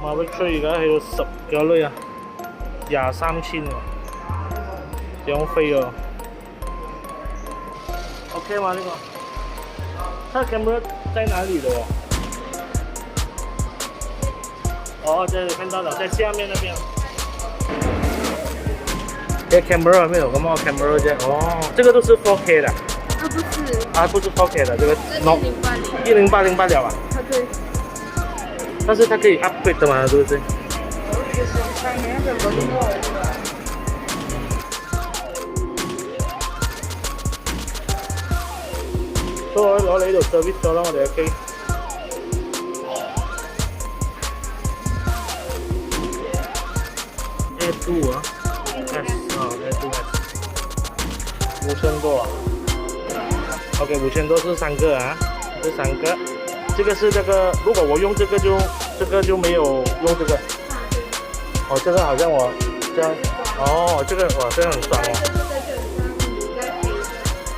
Mavic 3而家去到10幾多啊？23,000喎，兩飛喎。OK 嗎？這個？它的 camera 在哪裡的哦？哦，這裡看到了，在下面那邊。這 camera 沒有咁麼 camera 啫？哦，這個都是 4K 的。啊，不是。啊，不是 4K 的，這個。1080。1080了吧？啊，对。但是它可以 upgrade 的嘛，對不對？所以攞你呢度 service 咗啦，我哋嘅機。A2 啊 ，S 啊 ，A2S， 5000多啊。OK， 5000多是3個啊，這3個。這個是這個，如果我用这个就没有用这个。哦，这个好像我这样。哦，这个哇，这个很爽哦。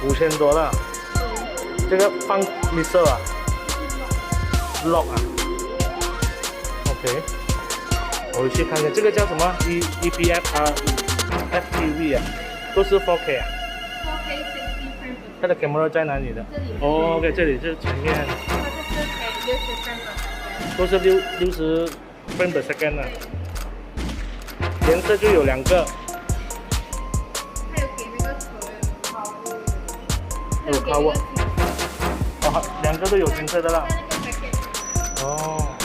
5000多了。这个放 mixer 啊 ，lock 啊。OK， 我去看看这个叫什么 EPF 啊 ，FPV 啊，都是 4K 啊。4K 60 frames。它的 camera 在哪里的？这里。哦 ，OK， 这里是前面。都是60 frames per second 的。颜色就有2个。还有给那个头有 cover。哦，2个都有颜色的啦。在那个 packet。哦。